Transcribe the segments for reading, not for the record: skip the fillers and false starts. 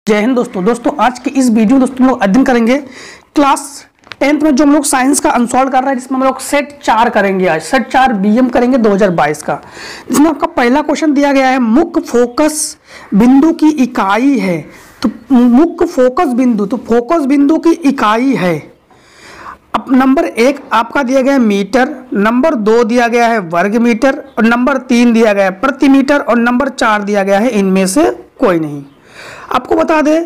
जय हिंद दोस्तों आज के इस वीडियो में दोस्तों हम लोग अध्ययन करेंगे क्लास 10th में जो हम लोग साइंस का अनसॉल्व कर रहे हैं, जिसमें हम लोग सेट 4 करेंगे। आज सेट 4 बीएम करेंगे 2022 का, जिसमें आपका पहला क्वेश्चन दिया गया है मुख्य फोकस बिंदु की इकाई है। तो मुख्य फोकस बिंदु, तो फोकस बिंदु की इकाई है। अब नंबर 1 आपका दिया गया है मीटर, नंबर 2 दिया गया है वर्ग मीटर, और नंबर 3 दिया गया है प्रति मीटर, और नंबर 4 दिया गया है इनमें से कोई नहीं। आपको बता दें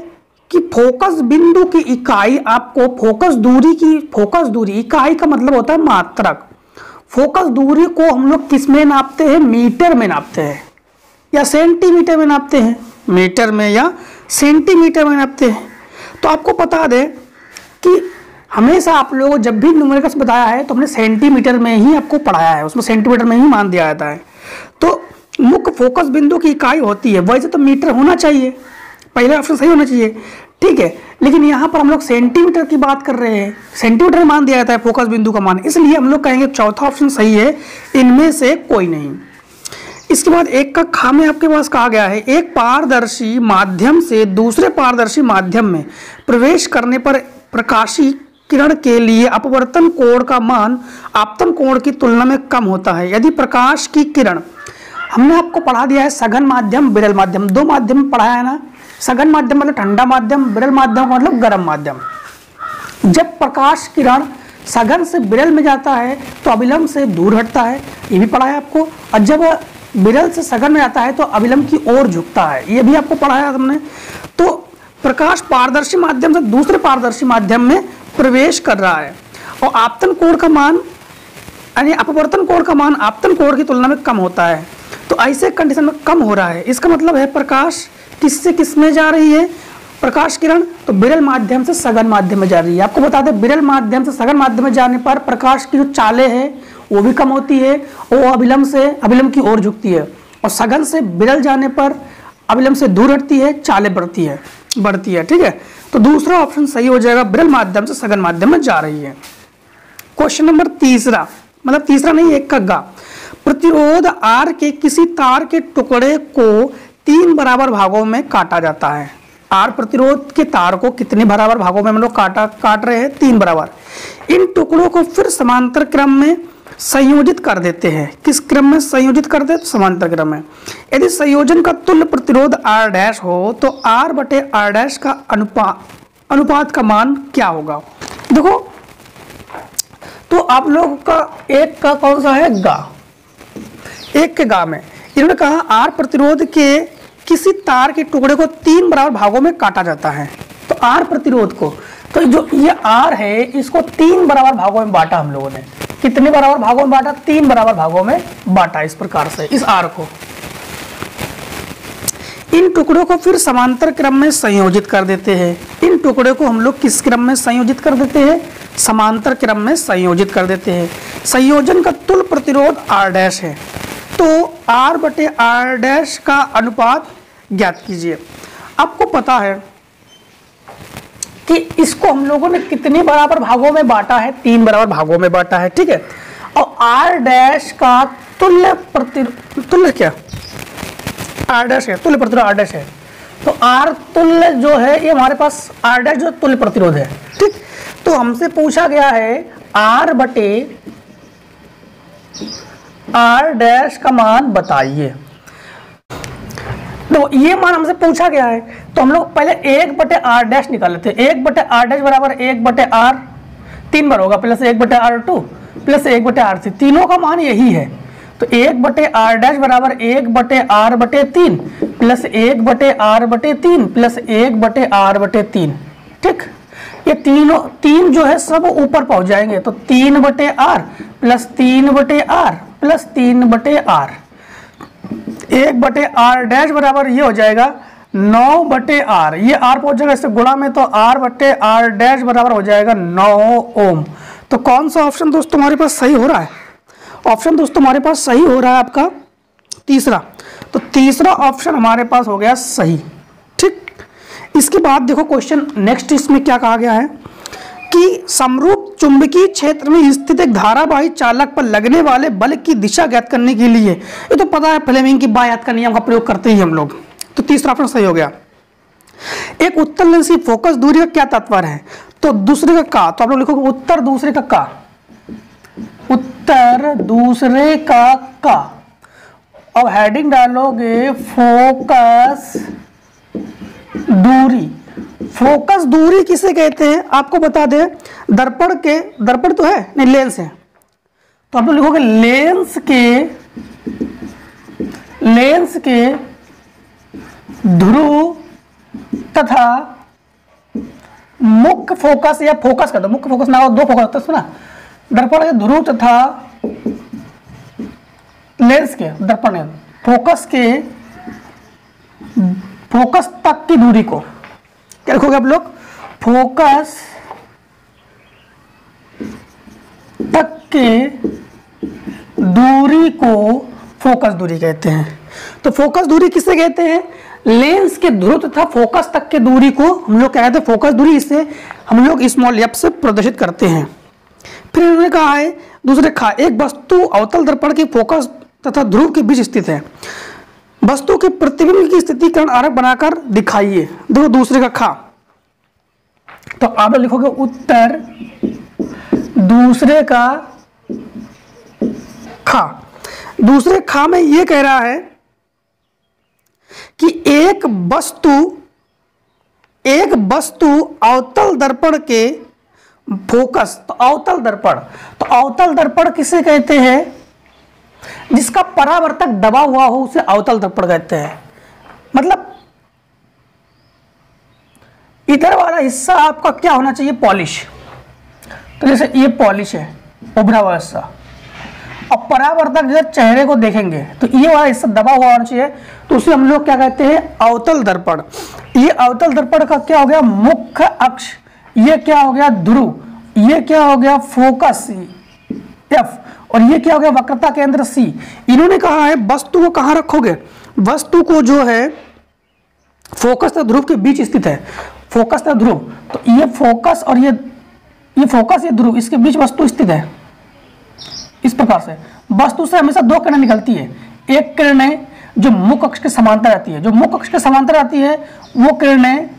कि फोकस बिंदु की इकाई, आपको फोकस दूरी इकाई का मतलब होता है मात्रक। फोकस दूरी को हम लोग किस में नापते हैं? मीटर में नापते हैं या सेंटीमीटर में नापते हैं? मीटर में या सेंटीमीटर में नापते हैं। तो आपको बता दें कि हमेशा आप लोगों को जब भी न्यूमेरिकल्स बताया है तो हमने सेंटीमीटर में ही आपको पढ़ाया है, उसमें सेंटीमीटर में ही मान दिया जाता है। तो मुख्य फोकस बिंदु की इकाई होती है, वैसे तो मीटर होना चाहिए, पहला ऑप्शन सही होना चाहिए, ठीक है, लेकिन यहाँ पर हम लोग सेंटीमीटर की बात कर रहे हैं, सेंटीमीटर में मान दिया जाता है फोकस बिंदु का मान, इसलिए हम लोग कहेंगे चौथा ऑप्शन सही है, इनमें से कोई नहीं। इसके बाद 1 का खा में आपके पास कहा गया है एक पारदर्शी माध्यम से दूसरे पारदर्शी माध्यम में प्रवेश करने पर प्रकाशीय किरण के लिए अपवर्तन कोण का मान आपतन कोण की तुलना में कम होता है यदि प्रकाश की किरण, हमने आपको पढ़ा दिया है सघन माध्यम, विरल माध्यम, 2 माध्यम पढ़ाया है ना। सघन माध्यम मतलब ठंडा माध्यम, विरल माध्यम मतलब गर्म माध्यम। जब प्रकाश किरण सघन से विरल में जाता है तो अविलंब से दूर हटता है, ये भी पढ़ा है आपको, और जब विरल से सघन में जाता है तो अविलंब की ओर झुकता है, ये भी आपको पढ़ाया हमने। तो प्रकाश पारदर्शी माध्यम से दूसरे पारदर्शी माध्यम में प्रवेश कर रहा है और आपतन कोण का मान यानी अपवर्तन कोण का मान आपतन कोण की तुलना में कम होता है। तो ऐसे कंडीशन में कम हो रहा है, इसका मतलब है प्रकाश किससे किस में जा रही है? प्रकाश किरण तो विरल माध्यम से सघन माध्यम में जा रही है। आपको बता दें विरल माध्यम से सघन माध्यम में जाने पर प्रकाश की जो चालें है वो भी कम होती है, वो अविलंब की ओर झुकती है, और सघन से विरल जाने पर अविलंब से दूर हटती है, चालें बढ़ती है, ठीक है। तो दूसरा ऑप्शन सही हो जाएगा, विरल माध्यम से सघन माध्यम में जा रही है। क्वेश्चन नंबर तीसरा, मतलब तीसरा नहीं 1 का गा, प्रतिरोध R के किसी तार के टुकड़े को 3 बराबर भागों में काटा जाता है। R प्रतिरोध के तार को कितने बराबर भागों में हम लोग काट रहे हैं? 3 बराबर। इन टुकड़ों को फिर समांतर क्रम में संयोजित कर देते हैं। किस क्रम में संयोजित कर दे? समांतर क्रम में। यदि संयोजन का तुल्य प्रतिरोध R डैश हो तो R बटे R डैश का अनुपात का मान क्या होगा? देखो, तो आप लोग का 1 का कौन सा है? गा। 1 के गा में इन्होंने कहा R प्रतिरोध के किसी तार के टुकड़े को 3 बराबर भागों में काटा जाता है। तो R प्रतिरोध को, तो जो ये R है इसको 3 बराबर भागों में बांटा हम लोगों ने। कितने बराबर भागों में बांटा? 3 बराबर भागों में बांटा इस प्रकार से इस R को। इन टुकड़ों को फिर समांतर क्रम में संयोजित कर देते हैं। इन टुकड़ों को हम लोग किस क्रम में संयोजित कर देते हैं? समांतर क्रम में संयोजित कर देते हैं। संयोजन का तुल्य प्रतिरोध R डैश है, तो R बटे R डैश का अनुपात ज्ञात कीजिए। आपको पता है कि इसको हम लोगों ने कितने बराबर भागों में बांटा है? 3 बराबर भागों में बांटा है, ठीक है। और R डैश का तुल्य क्या? R डैश है, तुल्य प्रतिरोध R डैश है। तो R तुल्य जो है ये हमारे पास R डैश जो तुल्य प्रतिरोध है, ठीक। तो हमसे पूछा गया है R बटे R डैश का मान बताइए। तो ये मान हमसे पूछा गया है, तो हम लोग पहले 1 बटे R डैश निकाल लेते हैं। 1 बटे R डैश बराबर 1 बटे R 3 बार होगा, प्लस 1 बटे R2 प्लस 1 बटे R3, तीनों का मान यही है। तो 1 बटे R डैश बराबर 1 बटे R बटे 3 प्लस 1 बटे R बटे 3 प्लस 1 बटे R बटे 3, ठीक। ये तीन जो है सब ऊपर पहुंच जाएंगे, तो 3 बटे R प्लस 3 बटे R प्लस 3 बटे R। 1 बटे R डैश बराबर ये हो जाएगा 9 बटे R, ये R पहुंच जाएगा इससे गुणा में, तो R बटे R डैश बराबर हो जाएगा 9 ओम। तो कौन सा ऑप्शन दोस्तों हमारे पास सही हो रहा है? ऑप्शन दोस्तों हमारे पास सही हो रहा है आपका तीसरा। तो तीसरा ऑप्शन हमारे पास हो गया सही, ठीक। इसके बाद देखो क्वेश्चन नेक्स्ट, इसमें क्या कहा गया है कि समरूप चुंबकीय क्षेत्र में स्थित एक धारावाही चालक पर लगने वाले बल की दिशा ज्ञात करने के लिए, ये तो पता है फ्लेमिंग की बायात का नियम का प्रयोग करते ही हम लोग। तो तीसरा ऑप्शन सही हो गया। एक उत्तर लेंस की फोकस दूरी का क्या तात्पर्य है? तो दूसरे का, तो आप लोग लिखोगे उत्तर दूसरे का, उत्तर दूसरे का। अब हेडिंग डालोगे फोकस दूरी। फोकस दूरी किसे कहते हैं आपको बता दें, दर्पण तो है नहीं, लेंस है, तो आप लोग लिखोगे लेंस के ध्रुव तथा मुख्य फोकस, या फोकस कर दो, मुख्य फोकस ना हो, दो फोकस होता है सुना, दर्पण के ध्रुव तथा लेंस के दर्पण फोकस तक की दूरी को क्या लिखोगे आप लोग? फोकस तक के दूरी को फोकस दूरी कहते हैं। तो फोकस दूरी किसे कहते हैं? लेंस के ध्रुव तथा फोकस तक के दूरी को हम लोग क्या कहते हैं? फोकस दूरी। इसे हम लोग स्मॉल एफ से प्रदर्शित करते हैं। फिर उन्होंने कहा है दूसरे खा, एक वस्तु अवतल दर्पण के फोकस तथा ध्रुव के बीच स्थित है, वस्तु के प्रतिबिंब की स्थिति कर्ण आरेख बनाकर दिखाइए। देखो दूसरे का खा, तो आप लिखोगे उत्तर दूसरे का खा। दूसरे खा में यह कह रहा है कि एक वस्तु अवतल दर्पण के फोकस, तो अवतल दर्पण किसे कहते हैं? जिसका परावर्तक दबा हुआ हो उसे अवतल दर्पण कहते हैं। मतलब इधर वाला हिस्सा आपका क्या होना चाहिए? पॉलिश। तो जैसे ये पॉलिश है, उभरा हुआ हिस्सा, और परावर्तक जब चेहरे को देखेंगे तो ये वाला हिस्सा दबा हुआ होना चाहिए, तो उसे हम लोग क्या कहते हैं? अवतल दर्पण। ये अवतल दर्पण का क्या हो गया? मुख्य अक्ष। ये क्या हो गया? ध्रुव। ये क्या हो गया? Focus F. और ये क्या हो गया? वक्रता केंद्र सी। इन्होंने कहा है वस्तु को कहां रखोगे? वस्तु को जो है फोकस तथा ध्रुव के बीच स्थित है। फोकस तथा ध्रुव, तो ये फोकस और ये फोकस, ये ध्रुव, इसके बीच वस्तु स्थित है। इस प्रकार से वस्तु से हमेशा दो किरणें निकलती है। एक किरणें जो मुख्य अक्ष के समांतर आती है, जो मुख्य अक्ष के समांतर आती है वो किरणें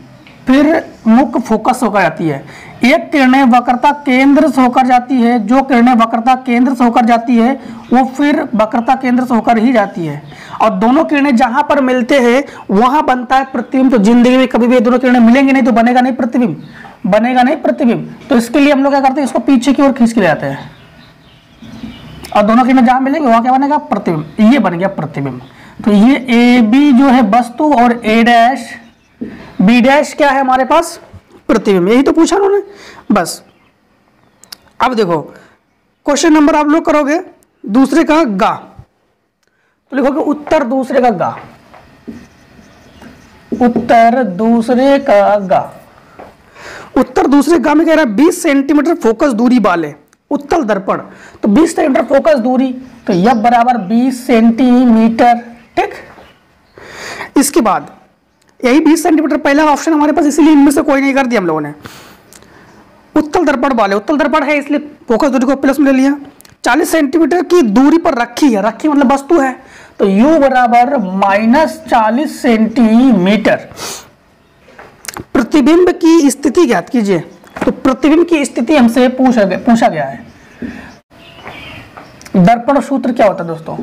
फिर मुख्य फोकस होकर जाती है। एक किरणें वक्रता केंद्र से होकर जाती है, जो किरणें वक्रता केंद्र से होकर जाती है वो फिर वक्रता केंद्र से होकर ही जाती है, और दोनों किरणें जहां पर मिलते हैं वहां बनता है प्रतिबिंब। तो जिंदगी में कभी भी दोनों किरणें मिलेंगी नहीं तो बनेगा नहीं प्रतिबिंब, बनेगा नहीं प्रतिबिंब। तो इसके लिए हम लोग क्या करते हैं? इसको पीछे की ओर खींच के ले जाते हैं, और दोनों किरणें जहां मिलेंगे वहां क्या बनेगा? प्रतिबिंब। ये बन गया प्रतिबिंब। तो ये ए बी जो है वस्तु, और ए डैश बी डैश क्या है हमारे पास? प्रतिबिंब। यही तो पूछा उन्होंने बस। अब देखो क्वेश्चन नंबर आप लोग करोगे दूसरे का गा, तो लिखोगे उत्तर दूसरे का गा, उत्तर दूसरे का गा। उत्तर दूसरे गा में कह रहा है 20 सेंटीमीटर फोकस दूरी वाले उत्तल दर्पण। तो 20 सेंटीमीटर फोकस दूरी, तो यह बराबर 20 सेंटीमीटर। ठीक, इसके बाद यही 20 सेंटीमीटर पहला ऑप्शन हमारे पास, इसीलिए इनमें से कोई नहीं कर दिया हम लोगों ने। उत्तल दर्पण वाले, उत्तल दर्पण है इसलिए फोकस दूरी को प्लस में ले लिया। 40 सेंटीमीटर की दूरी पर रखी है, रखी मतलब वस्तु है, तो U बराबर -40 सेंटीमीटर। प्रतिबिंब की स्थिति ज्ञात कीजिए। तो प्रतिबिंब की स्थिति हमसे पूछा गया है। दर्पण सूत्र क्या होता है दोस्तों?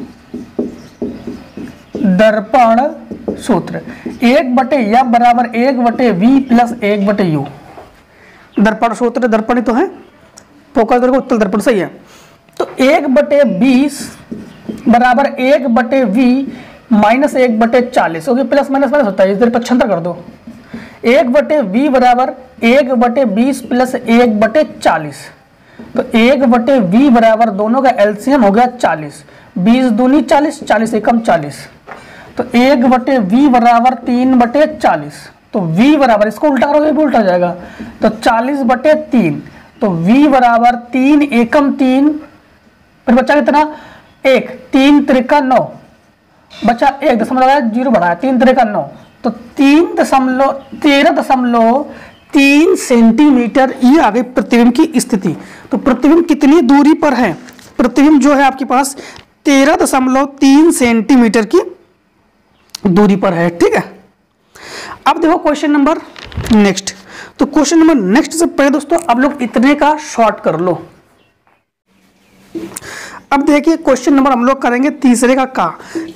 दर्पण सूत्र 1/F बराबर 1/V प्लस 1/U। दर्पण सूत्र, दर्पण ही तो है, फोकस दूरी को उत्तल दर्पण, सही है। तो 1/20 बराबर 1/V माइनस 1/40 हो गया, प्लस माइनस होता है, इधर पक्षांतर कर दो। 1/V बराबर 1/20 प्लस 1/40, तो 1/V बराबर दोनों का एलसीएम हो गया 40। 20 दूनी 40, 40 एकम 40, तो 1/V बराबर 3/40। तो V बराबर, इसको उल्टा करोगे भी उल्टा हो जाएगा, तो 40/3, तो V बराबर 3 एकम 3, फिर बचा कितना? 1, 3 त्रिका 9, बचा 1 दशमलव 0 बढ़ाया, 3 त्रिका 9, तो 13.3 सेंटीमीटर। ये आ गई प्रतिबिंब की स्थिति। तो प्रतिबिंब कितनी दूरी पर है? प्रतिबिंब जो है आपके पास 13.3 सेंटीमीटर की दूरी पर है। ठीक है, अब देखो क्वेश्चन नंबर नेक्स्ट। तो क्वेश्चन नंबर नेक्स्ट से पहले दोस्तों अब लोग इतने का शॉर्ट कर लो। अब देखिए क्वेश्चन नंबर हम लोग करेंगे तीसरे का।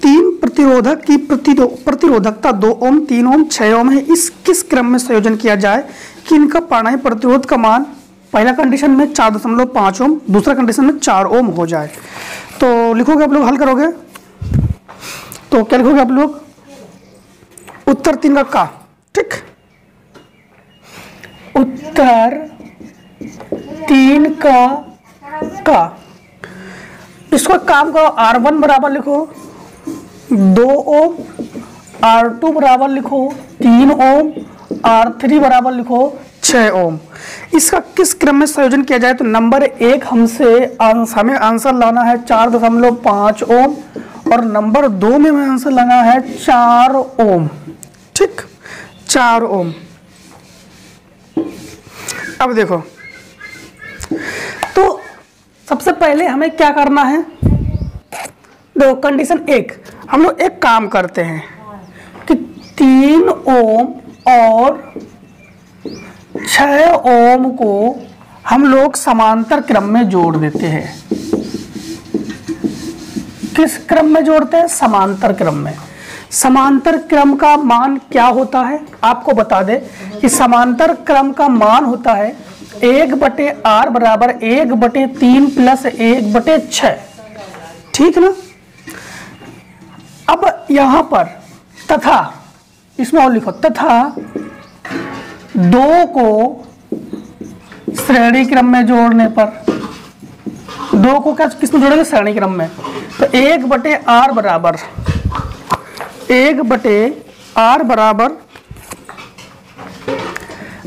3 प्रतिरोधक की प्रतिरोधकता 2 ओम, 3 ओम, 6 ओम है। इस किस क्रम में संयोजन किया जाए कि इनका प्राणायाम प्रतिरोध का मान पहला कंडीशन में 4.5 ओम, दूसरा कंडीशन में 4 ओम हो जाए। तो लिखोगे आप लोग, हल करोगे तो क्या लिखोगे आप लोग? उत्तर 3 का। ठीक, उत्तर 3 का। इसको काम करो, R1 बराबर लिखो 2 ओम, R2 बराबर लिखो 3 ओम, R3 बराबर लिखो 6 ओम। इसका किस क्रम में संयोजन किया जाए? तो नंबर 1 हमें आंसर लाना है 4.5 ओम और नंबर 2 में हमें आंसर लाना है 4 ओम। ठीक, 4 ओम। अब देखो, तो सबसे पहले हमें क्या करना है? देखो कंडीशन 1, हम लोग एक काम करते हैं कि 3 ओम और 6 ओम को हम लोग समांतर क्रम में जोड़ देते हैं। किस क्रम में जोड़ते हैं? समांतर क्रम में। समांतर क्रम का मान क्या होता है? आपको बता दे कि समांतर क्रम का मान होता है 1/r बराबर 1/3 प्लस 1/6। ठीक ना? अब यहां पर तथा, इसमें और लिखो तथा 2 को श्रेणी क्रम में जोड़ने पर, 2 को क्या किसमें जोड़ेंगे? श्रेणी क्रम में। तो 1/r बराबर 1/r बराबर,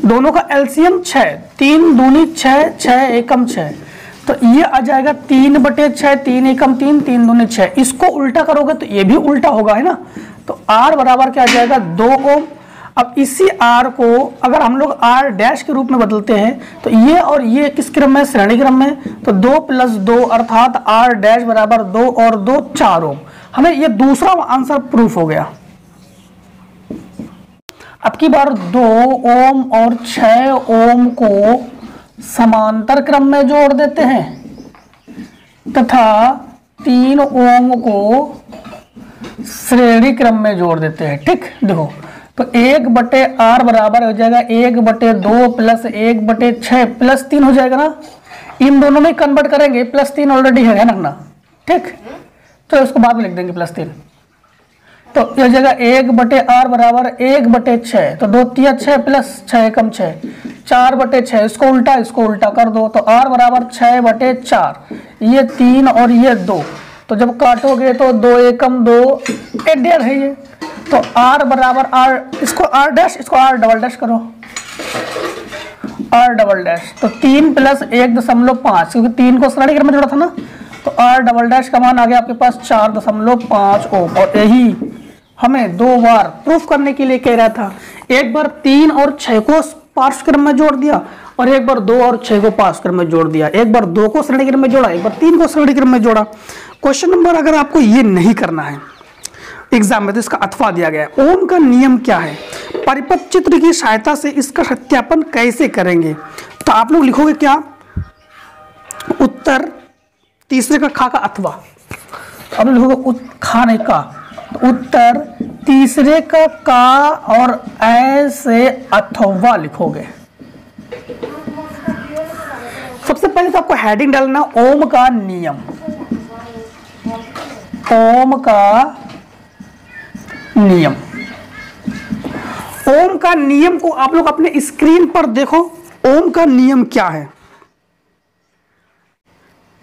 दोनों का एलसीएम 6, 3 दूनी 6, 6 एकम 6, तो ये आ जाएगा 3/6, 3 एकम 3, 3 दूनी 6। इसको उल्टा करोगे तो ये भी उल्टा होगा, है ना? तो r बराबर क्या आ जाएगा? 2 ओम। अब इसी r को अगर हम लोग r डैश के रूप में बदलते हैं तो ये और ये किस क्रम में? श्रेणी क्रम में। तो 2 + 2 अर्थात r डैश बराबर 2 और 2 4 ओम। हमें ये दूसरा आंसर प्रूफ हो गया। अब की बार 2 ओम और 6 ओम को समांतर क्रम में जोड़ देते हैं तथा 3 ओम को श्रेणी क्रम में जोड़ देते हैं। ठीक, देखो तो 1/r बराबर हो जाएगा 1/2 प्लस 1/6 प्लस 3 हो जाएगा ना। इन दोनों में कन्वर्ट करेंगे, +3 ऑलरेडी है ना। ठीक, तो इसको बाद में लिख देंगे +3। तो यह जगह 1/r बराबर 1/6, तो 2 3 6 प्लस 6 एकम 6, 4/6। इसको उल्टा कर दो तो r बराबर 6/4, ये 3 और ये 2, तो जब काटोगे तो 2 एकम 2, 1/2 है ये। तो r बराबर r, इसको r डैश, इसको r डबल डैश करो, r डबल डैश, तो 3 + 1.5, क्योंकि 3 को श्रेणी क्रम में जोड़ा था ना। तो r डबल डैश का मान आ गया आपके पास 4.5 ओम। और यही हमें 2 बार प्रूफ करने के लिए कह रहा था। एक बार 3 और 6 को पार्श्व क्रम में जोड़ दिया और एक बार 2 और 6 को पार्श्व क्रम में जोड़ दिया। एक बार 2 को श्रेणी क्रम में जोड़ा, एक बार 3 को श्रेणी क्रम में जोड़ा। क्वेश्चन नंबर अगर आपको ये नहीं करना है एग्जाम में तो इसका अथवा दिया गया है। ओम का नियम क्या है? परिपथ चित्र की सहायता से इसका सत्यापन कैसे करेंगे? तो आप लोग लिखोगे क्या? उत्तर तीसरे का खा का अथवा। अब लिखोगे खा नहीं का, तो उत्तर तीसरे का और ऐसे अथवा लिखोगे। सबसे पहले तो आपको हेडिंग डालना ओम का नियम। ओम का नियम, ओम का नियम को आप लोग अपने स्क्रीन पर देखो। ओम का नियम क्या है?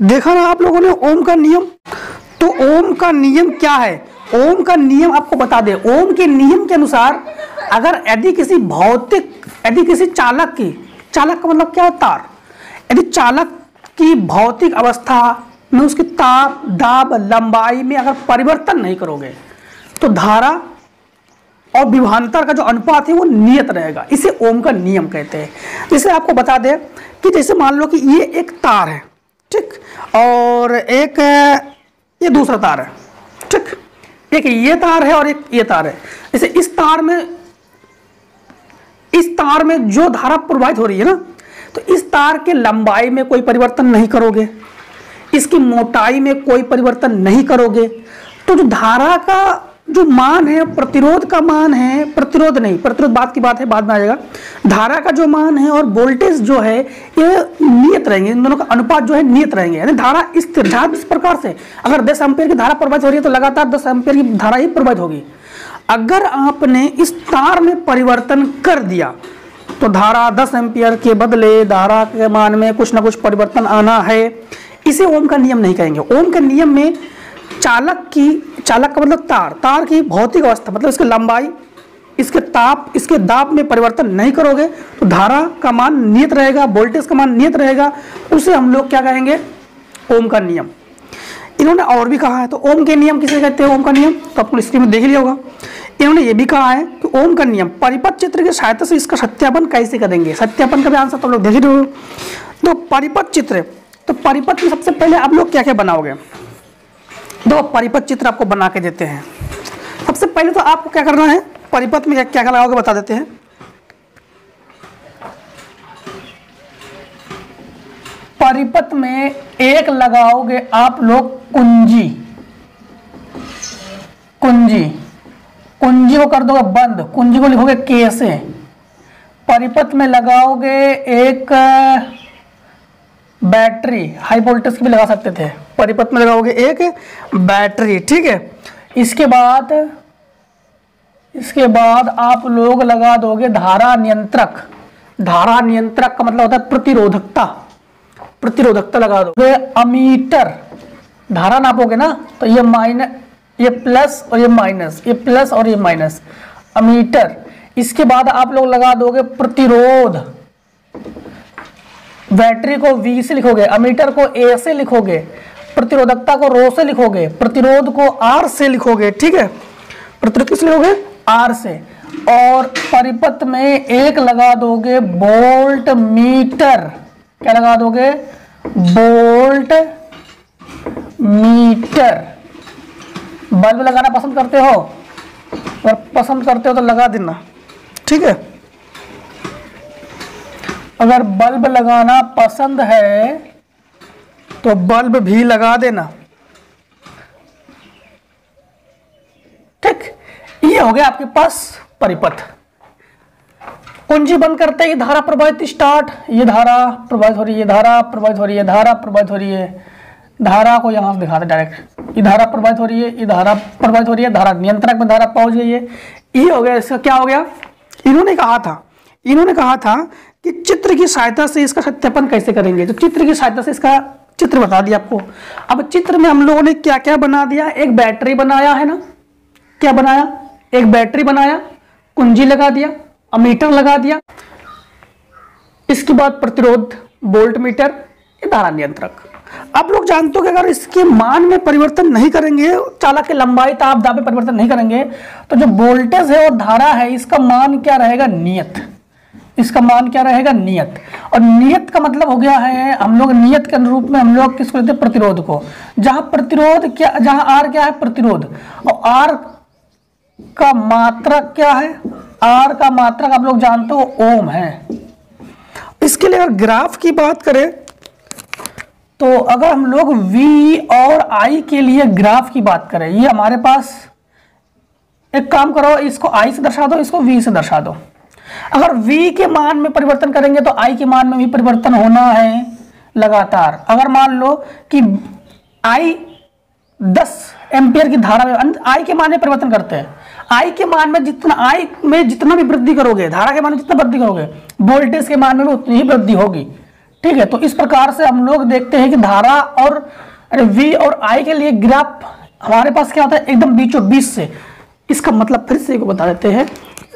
देखा ना आप लोगों ने ओम का नियम? तो ओम का नियम क्या है? ओम का नियम आपको बता दे। ओम के नियम के अनुसार अगर यदि किसी चालक का मतलब क्या है? तार। यदि चालक की भौतिक अवस्था में उसकी ताप, दाब, लंबाई में अगर परिवर्तन नहीं करोगे तो धारा और विभवांतर का जो अनुपात है वो नियत रहेगा। इसे ओम का नियम कहते हैं। जैसे आपको बता दें कि जैसे मान लो कि ये एक तार है, ठीक, और एक ये दूसरा तार है, ठीक, एक ये तार है और एक ये तार है। जैसे इस तार में इस तार में जो धारा प्रवाहित हो रही है ना, तो इस तार के लंबाई में कोई परिवर्तन नहीं करोगे, इसकी मोटाई में कोई परिवर्तन नहीं करोगे, तो जो धारा का जो मान है, प्रतिरोध का मान है, प्रतिरोध नहीं, प्रतिरोध बाद की बात है, बाद में आ जाएगा, धारा का जो मान है और वोल्टेज जो है ये नियत रहेंगे, इन दोनों का अनुपात जो है नियत रहेंगे। यानी धारा स्थिर, इस प्रकार से अगर 10 एम्पीयर की धारा प्रवाहित हो रही है तो लगातार 10 एम्पीयर की धारा ही प्रवाहित होगी। अगर आपने इस तार में परिवर्तन कर दिया तो धारा 10 एम्पीयर के बदले धारा के मान में कुछ ना कुछ परिवर्तन आना है। इसे ओम का नियम नहीं कहेंगे। ओम के नियम में चालक का मतलब तार की भौतिक अवस्था, मतलब इसकी लंबाई, इसके ताप, इसके दाब में परिवर्तन नहीं करोगे तो धारा का मान नियत रहेगा, वोल्टेज का मान नियत रहेगा। उसे हम लोग क्या कहेंगे? ओम का नियम। इन्होंने और भी कहा है, तो ओम के नियम किसे कहते हैं? ओम का नियम तो आपको स्क्रीन में देख लिया होगा। इन्होंने ये भी कहा है कि ओम का नियम परिपथ चित्र की सहायता से इसका सत्यापन कैसे करेंगे। सत्यापन का भी आंसर तो लोग देख रहे हो। तो परिपथ चित्र, तो परिपथ में सबसे पहले आप लोग क्या क्या बनाओगे? दो परिपथ चित्र आपको बना के देते हैं। सबसे पहले तो आपको क्या करना है, परिपथ में क्या क्या लगाओगे बता देते हैं। परिपथ में एक लगाओगे आप लोग कुंजी, कुंजी को कर दोगे बंद, कुंजी को लिखोगे के से। परिपथ में लगाओगे एक बैटरी, हाई वोल्टेज की भी लगा सकते थे। परिपथ में लगाओगे एक बैटरी, ठीक है। इसके बाद आप लोग लगा दोगे धारा नियंत्रक। धारा नियंत्रक का मतलब होता है प्रतिरोधकता, प्रतिरोधकता लगा दोगे। अमीटर, धारा नापोगे ना, तो ये माइनस, ये प्लस और ये माइनस, ये प्लस और ये माइनस, अमीटर। इसके बाद आप लोग लगा दोगे प्रतिरोध। बैटरी को V से लिखोगे, अमीटर को A से लिखोगे, प्रतिरोधकता को रो से लिखोगे, प्रतिरोध को R से लिखोगे, ठीक है। प्रतिरोध किस लिखोगे? R से। और परिपथ में एक लगा दोगे वोल्ट मीटर। क्या लगा दोगे? Volt meter. बल्ब लगाना पसंद करते हो? अगर पसंद करते हो तो लगा देना, ठीक है। अगर बल्ब लगाना पसंद है तो बल्ब भी लगा देना, ठीक। ये हो गया आपके पास परिपथ। कुंजी बंद करते ही धारा प्रवाहित स्टार्ट। ये धारा प्रवाहित हो रही है, धारा प्रवाहित हो रही है, धारा प्रवाहित हो रही है। धारा को यहां से दिखाते डायरेक्ट, ये धारा प्रवाहित हो रही है, ये धारा प्रवाहित हो रही है, धारा नियंत्रक में धारा पहुंच गई है। ये हो गया। इसका क्या हो गया? इन्होंने कहा था कि चित्र की सहायता से इसका सत्यापन कैसे करेंगे। तो चित्र की सहायता से इसका चित्र बता दिया आपको। अब चित्र में हम लोगों ने क्या क्या बना दिया? एक बैटरी बनाया है ना, क्या बनाया? एक बैटरी बनाया, कुंजी लगा दिया, अमीटर लगा दिया। इसके बाद प्रतिरोध, वोल्ट मीटर, ये धारा नियंत्रक। आप लोग जानते हो कि अगर इसके मान में परिवर्तन नहीं करेंगे, चालक की लंबाई, ताप, दाब में परिवर्तन नहीं करेंगे, तो जो वोल्टेज है और धारा है इसका मान क्या रहेगा? नियत। इसका मान क्या रहेगा? नियत। और नियत का मतलब हो गया है, हम लोग नियत के अनुरूप में हम लोग किसको लेते हैं? प्रतिरोध को। जहां प्रतिरोध क्या, जहां आर क्या है? प्रतिरोध। और आर का मात्रक क्या है? आर का मात्रक आप लोग जानते हो ओम है। इसके लिए अगर ग्राफ की बात करें तो अगर हम लोग V और I के लिए ग्राफ की बात करें, ये हमारे पास, एक काम करो, इसको I से दर्शा दो, इसको V से दर्शा दो। अगर V के मान में परिवर्तन करेंगे तो I के मान में भी परिवर्तन होना है लगातार। अगर मान लो कि I 10 एम्पियर की धारा में, I के मान में परिवर्तन करते हैं, I के मान में जितना भी वृद्धि करोगे, धारा के मान में जितना वृद्धि करोगे, वोल्टेज के मान में भी उतनी ही वृद्धि होगी, ठीक है। तो इस प्रकार से हम लोग देखते हैं कि धारा और V और I के लिए ग्राफ हमारे पास क्या होता है? एकदम बीचों बीच से। इसका मतलब फिर से बता देते हैं,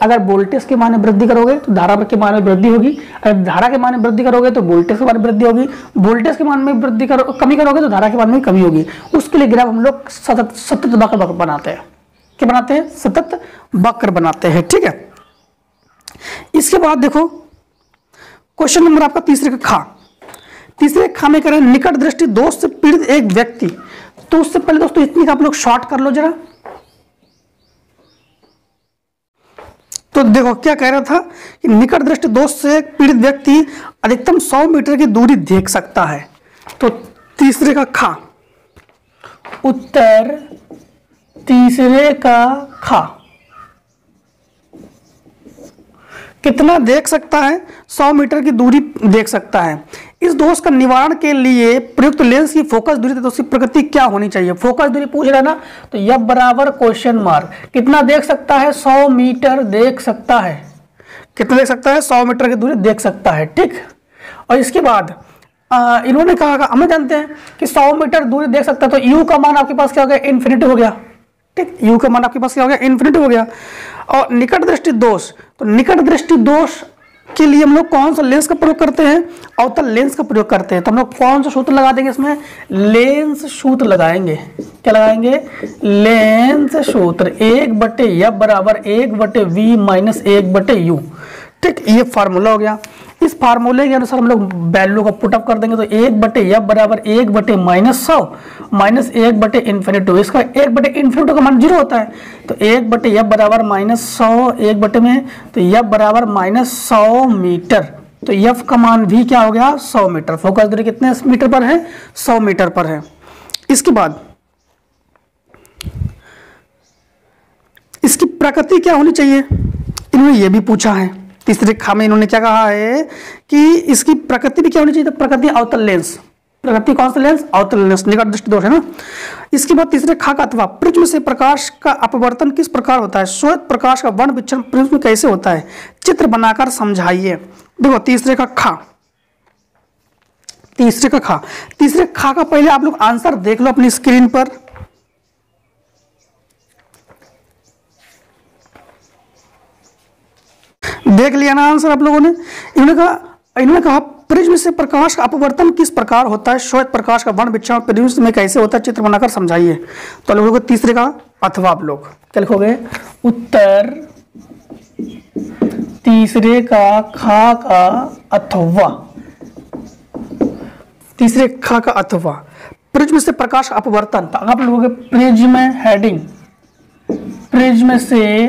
अगर वोल्टेज के मान में वृद्धि करोगे तो धारा के मान में वृद्धि होगी, अगर धारा के मान में वृद्धि करोगे तो वोल्टेज के मान में वृद्धि होगी, वोल्टेज के मान में वृद्धि कमी करोगे तो धारा के मान में कमी होगी। उसके लिए ग्राफ हम लोग सतत वक्र बनाते हैं। क्या बनाते हैं? सतत वक्र बनाते हैं, ठीक है। इसके बाद देखो क्वेश्चन नंबर आपका तीसरे खा में करें निकट दृष्टि दोष से पीड़ित एक व्यक्ति। तो उससे पहले दोस्तों इतनी का आप लोग शॉर्ट कर लो जरा। तो तो देखो क्या कह रहा था कि निकट दृष्टि दोष से पीड़ित व्यक्ति अधिकतम 100 मीटर की दूरी देख सकता है। तो तीसरे का खा, उत्तर तीसरे का खा कितना देख सकता है? 100 मीटर की दूरी देख सकता है। इस दोष का निवारण के लिए प्रयुक्त लेंस की फोकस दूरी तथा उसकी प्रकृति क्या होनी चाहिए? फोकस दूरी पूछ रहा है ना, तो यह बराबर क्वेश्चन मार्क। कितना देख सकता है? 100 मीटर देख सकता है। कितना देख सकता है? 100 मीटर की दूरी देख सकता है, ठीक। और इसके बाद इन्होंने कहा, हमें जानते हैं कि 100 मीटर दूरी देख सकता है, तो यू का मान आपके पास क्या हो गया? इन्फिनिटी हो गया, ठीक। यू का मान आपके पास क्या हो गया? इन्फिनिटी हो गया। और निकट दृष्टि दोष, तो निकट दृष्टि दोष के लिए हम लोग कौन सा लेंस का प्रयोग करते हैं? अवतल लेंस का प्रयोग करते हैं। तो हम लोग कौन सा सूत्र लगा देंगे इसमें? लेंस सूत्र लगाएंगे। क्या लगाएंगे? लेंस सूत्र। 1/f बराबर 1/v माइनस 1/u, ठीक। ये फार्मूला हो गया। इस फार्मूले के अनुसार हम लोग वैल्यू को पुटअप कर देंगे, तो 1/f बराबर 1/-100 माइनस 1/इन्फिनिटी। इसका 1/इन्फिनिटी का मान 0 होता है, तो 1/f बराबर -100, 1/, में तो f बराबर -100 मीटर। तो f का मान भी क्या हो गया? 100 मीटर। फोकस दूरी कितने मीटर पर है? 100 मीटर पर है। इसके बाद इसकी प्रकृति क्या होनी चाहिए? इन्होंने ये भी पूछा है। तीसरे खा में इन्होंने क्या कहा है कि इसकी प्रकृति भी क्या होनी चाहिए? तो प्रकृति अवतल लेंस। प्रकृति कौन सा लेंस? अवतल लेंस। निकट दृष्टि दोष है ना। इसके बाद तीसरे खा का अथवा, प्रिज्म से प्रकाश का अपवर्तन किस प्रकार होता है? श्वेत प्रकाश का वर्ण विचरण प्रिज्म में कैसे होता है? चित्र बनाकर समझाइए। देखो तीसरे का खा, तीसरे का खा, तीसरे खा का पहले आप लोग आंसर देख लो अपनी स्क्रीन पर। देख लिया ना आंसर आप लोगों ने? इन्होंने कहा प्रिज्म से प्रकाश का अपवर्तन किस प्रकार होता है? श्वेत प्रकाश का वर्ण विचरण प्रिज्म में कैसे होता है? चित्र बनाकर समझाइए। तो लोगों को तीसरे का अथवा आप लोग क्या लिखोगे? उत्तर तीसरे का खा का अथवा। तीसरे खा का अथवा प्रिज्म से प्रकाश का अपवर्तन। तो आप लोगों के प्रिज्म हेडिंग, प्रिज्म से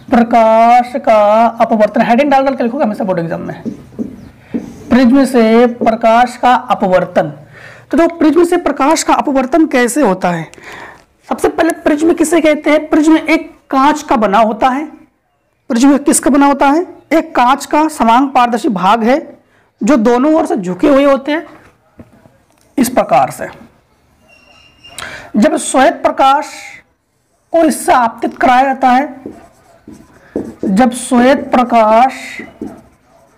प्रकाश का अपवर्तन हेडिंग डाल के लिखोगे हमेशा बोर्ड एग्जाम में। प्रिज्म से प्रकाश का अपवर्तन। तो प्रिज्म से प्रकाश का अपवर्तन कैसे होता है? सबसे पहले प्रिज्म किसे कहते हैं? प्रिज्म एक कांच का बना होता है। प्रिज्म किसका बना होता है? एक कांच का समान पारदर्शी भाग है जो दोनों ओर से झुके हुए होते हैं इस प्रकार से। जब श्वेत प्रकाश को इससे आपतित कराया जाता है, जब श्वेत प्रकाश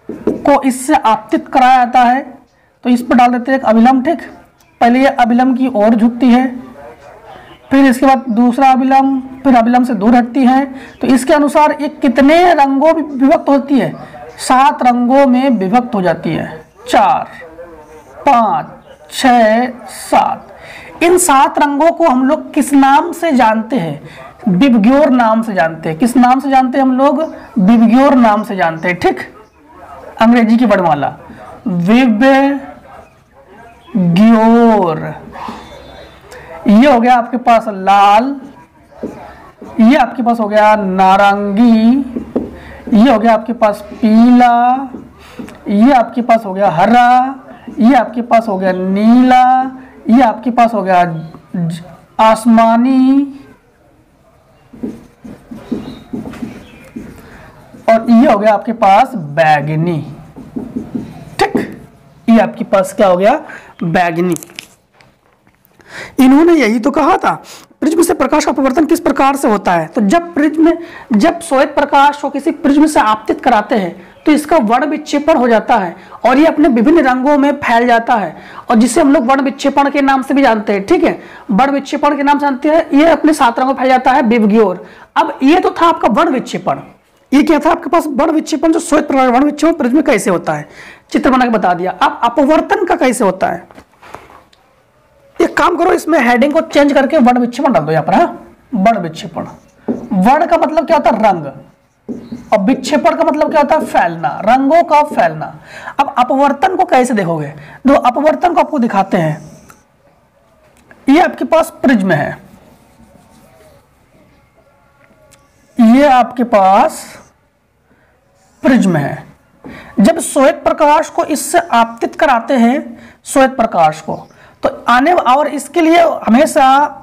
को इससे आपतित कराया जाता है तो इस पर डाल देते हैं एक अभिलंब, ठीक। पहले ये अभिलंब की ओर झुकती है, फिर इसके बाद दूसरा अभिलंब, फिर अभिलंब से दूर हटती है। तो इसके अनुसार ये कितने रंगों में विभक्त होती है? 7 रंगों में विभक्त हो जाती है। 4, 5, 6, 7। इन 7 रंगों को हम लोग किस नाम से जानते हैं? विबग्योर नाम से जानते हैं। किस नाम से जानते हैं हम लोग? विबग्योर नाम से जानते हैं, ठीक। अंग्रेजी की वर्णमाला विबग्योर। ये हो गया आपके पास लाल, ये आपके पास हो गया नारंगी, ये हो गया आपके पास पीला, ये आपके पास हो गया हरा, ये आपके पास हो गया नीला, ये आपके पास हो गया आसमानी, और ये हो गया आपके पास बैगनी, ठीक। ये आपके पास क्या हो गया? बैगनी। इन्होंने यही तो कहा था प्रिज्म से प्रकाश का अपवर्तन किस प्रकार से होता है। तो जब श्वेत प्रकाश को किसी प्रिज्म से आपतित कराते हैं तो इसका वर्ण विक्षेपण हो जाता है और ये अपने विभिन्न रंगों में फैल जाता है, और जिसे हम लोग वर्ण विक्षेपण के नाम से भी जानते हैं, ठीक है। वर्ण विक्षेपण के नाम से जानते हैं। ये अपने 7 रंगों में फैल जाता है, विबग्योर। अब ये तो था आपका वर्ण विक्षेपण। ये क्या था आपके पास? वर्ण विक्षेपण। जो श्वेत प्रकाश वर्ण विक्षेपण प्रिज्म में कैसे होता है, चित्र बना के बता दिया। अब अपवर्तन का कैसे होता है? एक काम करो, इसमें हेडिंग को चेंज करके वर्ण विक्षेपण डाल दो यहाँ पर। वर्ण विक्षेपण, वर्ण का मतलब क्या होता है? रंग, और विक्षेपण का मतलब क्या होता है? फैलना, रंगों का फैलना। अब अपवर्तन को कैसे देखोगे? तो अपवर्तन को आपको दिखाते हैं। ये आपके पास प्रिज्म है, ये आपके पास प्रिज्म है। जब श्वेत प्रकाश को इससे आपतित कराते हैं, श्वेत प्रकाश को, तो आने और इसके लिए हमेशा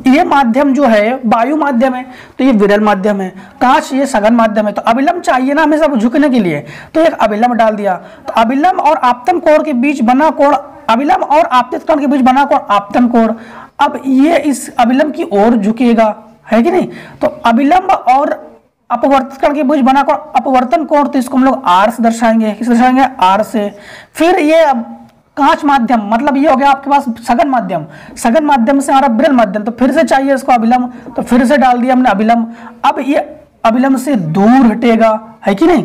ये माध्यम जो है वायु माध्यम है, तो ये विरल माध्यम है। कांच ये सघन माध्यम है, तो अभिलंब चाहिए ना हमेशा झुकने के लिए, तो एक अभिलंब डाल दिया। तो अभिलंब और आपतन कोण के बीच बना कोण, अभिलंब और आपतित कोण के बीच बना कोण आपतन कोण। अब ये इस अभिलंब की ओर झुकेगा, है कि नहीं? तो अभिलंब और अपवर्तित कोण के बीच बना कोण अपवर्तन कोण, तो इसको हम लोग आर से दर्शाएंगे। किस दर्शाएंगे? आर से। फिर ये कांच माध्यम, मतलब ये हो गया आपके पास सघन माध्यम, सघन माध्यम से हमारा विरल माध्यम, तो फिर से चाहिए इसको अभिलंब, तो फिर से डाल दिया हमने अभिलंब। अब ये अभिलंब से दूर हटेगा, है कि नहीं?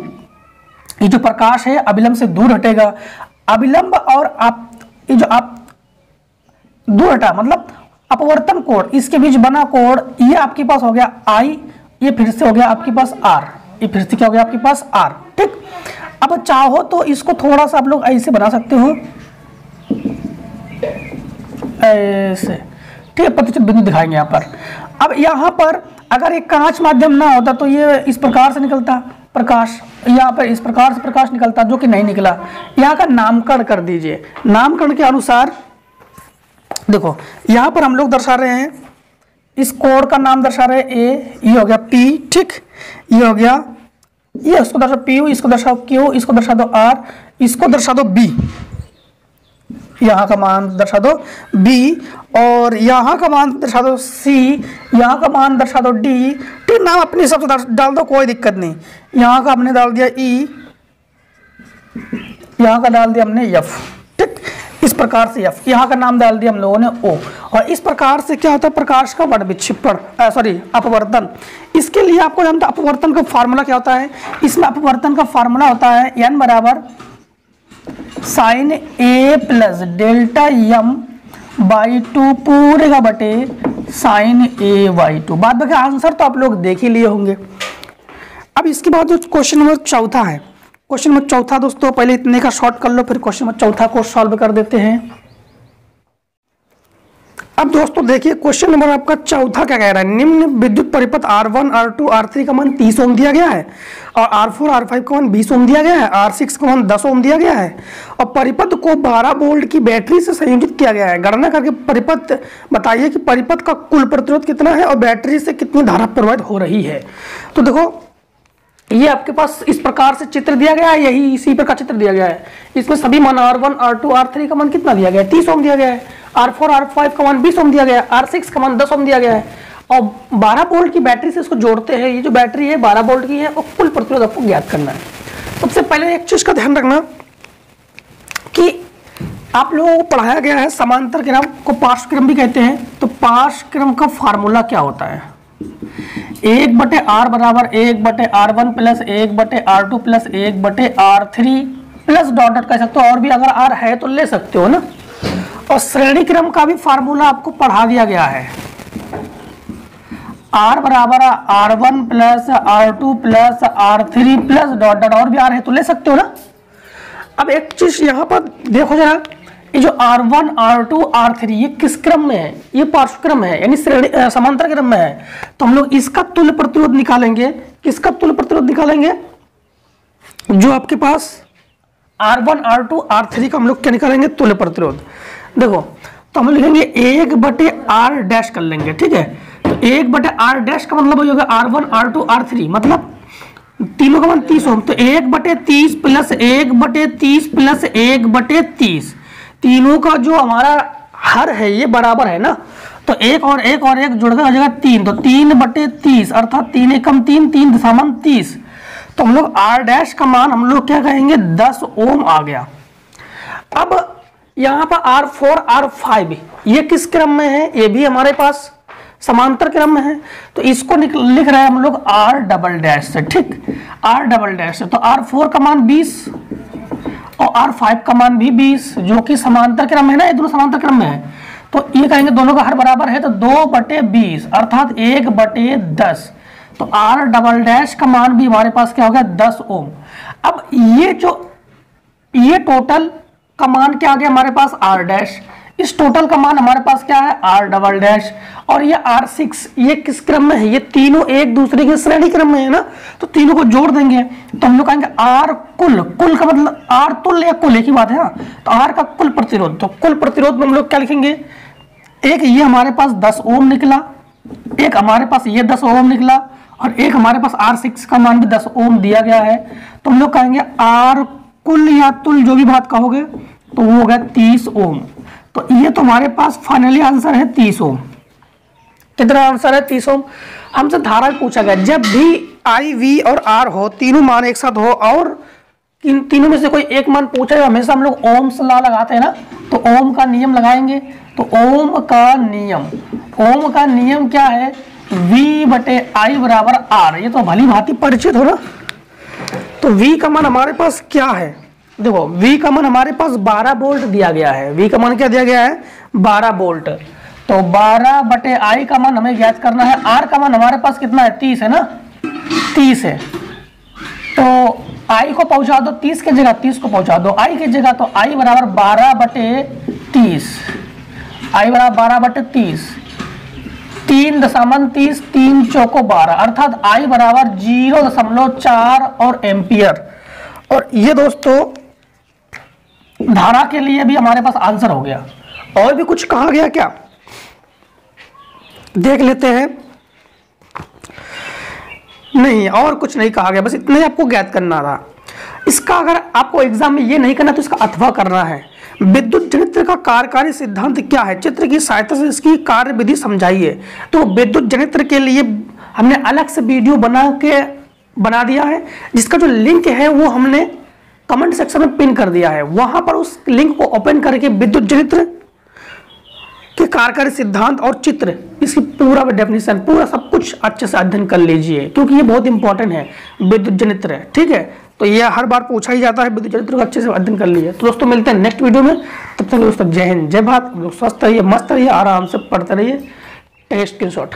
ये जो प्रकाश है अभिलंब से दूर हटेगा। अभिलंब और आप ये जो आप दूर हटा मतलब अपवर्तन कोण, इसके बीच बना कोण, ये आपके पास हो गया आई, ये फिर से हो गया आपके पास आर, ये फिर से क्या हो गया आपके पास आर। ठीक, अब चाहो तो इसको थोड़ा सा आप लोग ऐसे बना सकते हो, ऐसे। ठीक है, प्रतिचित बिंदु दिखाएंगे यहाँ पर। अब यहाँ पर अगर एक कांच माध्यम ना होता तो ये इस प्रकार से निकलता प्रकाश, यहाँ पर इस प्रकार से प्रकाश निकलता, जो कि नहीं निकला। यहाँ का नामकरण कर दीजिए। नामकरण के अनुसार देखो यहाँ पर हम लोग दर्शा रहे हैं, इस कोण का नाम दर्शा रहे हैं ए, ये हो गया पी, ठीक, ये हो गया, ये इसको दर्शा पी, इसको दर्शाओ क्यू, इसको दर्शा दो आर, इसको दर्शा दो बी, यहाँ का मान दर्शा दो बी, और यहाँ का मान दर्शा दो सी, यहाँ का मान दर्शा दो डी। ठीक, नाम अपने हिसाब से डाल दो, कोई दिक्कत नहीं। यहाँ का हमने डाल दिया ई, यहाँ का डाल दिया हमने एफ। ठीक, इस प्रकार से एफ, यहाँ का नाम डाल दिया हम लोगों ने ओ। और इस प्रकार से क्या होता है? प्रकाश का बड़ विक्षेपण, सॉरी अपवर्तन। इसके लिए आपको जानते हैं अपवर्तन का फार्मूला क्या होता है? इसमें अपवर्तन का फार्मूला होता है एन बराबर sine A plus delta m by 2 पूरे का बटे साइन ए बाई 2। बाद बाकी आंसर तो आप लोग देख ही लिए होंगे। अब इसके बाद जो क्वेश्चन नंबर चौथा है, क्वेश्चन नंबर चौथा दोस्तों पहले इतने का शॉर्ट कर लो, फिर क्वेश्चन नंबर चौथा को सॉल्व कर देते हैं। अब दोस्तों देखिए क्वेश्चन नंबर आपका चौथा क्या कह रहा है? निम्न विद्युत परिपथ R1, R2, R3 का मान 30 ओम दिया गया है, और R4, R5 का मान 20 ओम दिया गया है, R6 का मान 10 ओम दिया गया है, और परिपथ को 12 वोल्ट की बैटरी से संयोजित किया गया है। गणना करके परिपथ बताइए कि परिपथ का कुल प्रतिरोध कितना है और बैटरी से कितनी धारा प्रवाहित हो रही है। तो देखो ये आपके पास इस प्रकार से चित्र दिया गया है, यही इसी प्रकार चित्र दिया गया है। इसमें सभी मान R1, R2, R3 का मान कितना दिया गया है? 30 ओम दिया गया है। R4, R5 का मान 20 ओम दिया गया है, R6 का मान 10 ओम दिया गया है, और 12 वोल्ट की बैटरी से इसको जोड़ते हैं। ये जो बैटरी है 12 वोल्ट की है, और कुल प्रतिरोध आपको ज्ञात करना है। सबसे पहले एक चीज का ध्यान रखना कि आप लोगों को पढ़ाया गया है समांतर क्रम को पार्श्व क्रम भी कहते हैं। तो पार्श्व क्रम का फार्मूला क्या होता है? 1/r बराबर 1/r1 plus 1/r2 plus 1/r3 plus dot dot कह सकते हो, और भी अगर r है तो ले सकते हो ना। और श्रेणी क्रम का भी फार्मूला आपको पढ़ा दिया गया है। r बराबर r1 plus r2 plus r3 plus dot dot, और भी r है तो ले सकते हो ना। अब एक चीज यहाँ पर देखो जरा, ये जो R1, R2, R3 ये किस क्रम में है? ये पार्श्व क्रम है, यानी श्रेणी समांतर क्रम में है। तो हम लोग इसका तुल्य प्रतिरोध निकालेंगे। किसका तुल्य प्रतिरोध निकालेंगे? जो आपके पास R1, R2, R3 का हम लोग क्या निकालेंगे? तुल्य प्रतिरोध। देखो तो हम लिखेंगे 1/r डैश कर लेंगे, ठीक है। तो 1/r डैश का मतलब हो जाएगा R1, R2, R3, मतलब तीनों का मान 30 ओम। तो 1/30 प्लस 1/30 प्लस 1/30, तीनों का जो हमारा हर है ये बराबर है ना। तो एक और एक और एक जुड़ कर हो जाएगा 3, तो 3/30 अर्थात 3 एकम 3, 3 दशमलव 30। तो हम लोग R डैश का मान हम लोग क्या कहेंगे? 10 ओम आ गया। अब यहाँ पर R4, R5 ये किस क्रम में है? ये भी हमारे पास समांतर क्रम में है। तो इसको लिख रहे हैं हम लोग R डबल डैश से, ठीक, R डबल डैश से। तो R4 का मान 20 और R5 का मान भी 20, जो कि समांतर क्रम है ना, ये दोनों समांतर क्रम में है। तो ये कहेंगे दोनों का हर बराबर है, तो 2/20 अर्थात 1/10। तो R डबल डैश का मान भी हमारे पास क्या हो गया? 10 ओम। अब ये टोटल का मान क्या आ गया हमारे पास? R डैश, इस टोटल का मान हमारे पास क्या है R डबल डैश, और ये R6, ये किस क्रम में है, ये तीनों एक दूसरे के श्रेणी क्रम में है ना, तो तीनों को जोड़ देंगे तो हम लोग कहेंगे R कुल, कुल का मतलब R तुल्य या कुल एक ही बात है, हाँ, तो R का कुल प्रतिरोध, तो कुल प्रतिरोध में हम लोग क्या लिखेंगे, एक ये हमारे पास 10 ओम निकला, एक हमारे पास ये 10 ओम निकला, और एक हमारे पास R6 का मान भी 10 ओम दिया गया है, तो हम लोग कहेंगे R कुल या तुल जो भी बात कहोगे तो वो हो गया 30 ओम। तो ये तो हमारे पास फाइनली आंसर है 30 ओम। कितना आंसर है 30 ओम। हमसे धारा पूछा गया, जब भी I, V और R हो, तीनों मान एक साथ हो और इन तीनों में से कोई एक मान पूछा है, हमेशा हम लोग ओम्स लॉ लगाते हैं ना, तो ओम का नियम लगाएंगे। तो ओम का नियम क्या है, V बटे I बराबर R, ये तो भली भांति परिचित हो ना। तो V का मान हमारे पास क्या है, देखो V का मान हमारे पास 12 वोल्ट दिया गया है। V का मान क्या दिया गया है, 12 वोल्ट। तो 12 बटे I का मान हमें ज्ञात करना है। R का मान हमारे पास कितना है, 30 है ना, 30 है। तो I को पहुंचा दो 30 के जगह, 30 को पहुंचा दो I की जगह, तो I बराबर 12 बटे 30, I बराबर 12 बटे 30, 3 दशमलव 30, 3 चौको 12, अर्थात I बराबर 0.4 और एम्पियर। और ये दोस्तों धारा के लिए भी हमारे पास आंसर हो गया। और भी कुछ कहा गया क्या, देख लेते हैं। नहीं, और कुछ नहीं कहा गया, बस इतना ही आपको ज्ञात करना था। इसका अगर आपको एग्जाम में ये नहीं करना तो इसका अथवा करना है। विद्युत जनित्र का कार्यकारी सिद्धांत क्या है, चित्र की सहायता से इसकी कार्य विधि समझाइए। तो विद्युत जनित्र के लिए हमने अलग से वीडियो बना दिया है, जिसका जो लिंक है वो हमने कमेंट सेक्शन में पिन कर दिया है। वहां पर उस लिंक को ओपन करके विद्युत जनित्र के कार्यकारी सिद्धांत और चित्र, इसकी पूरा डेफिनेशन, पूरा सब कुछ अच्छे से अध्ययन कर लीजिए, क्योंकि ये बहुत इंपॉर्टेंट है, विद्युत जनित्र है, ठीक है। तो ये हर बार पूछा ही जाता है, विद्युत जनित्र को अच्छे से अध्ययन कर लीजिए। तो दोस्तों मिलते हैं नेक्स्ट वीडियो में, तब तक दोस्तों जय हिंद जय भारत, स्वस्थ रहिए, मस्त रहिए, आराम से पढ़ते रहिए। Test screenshot.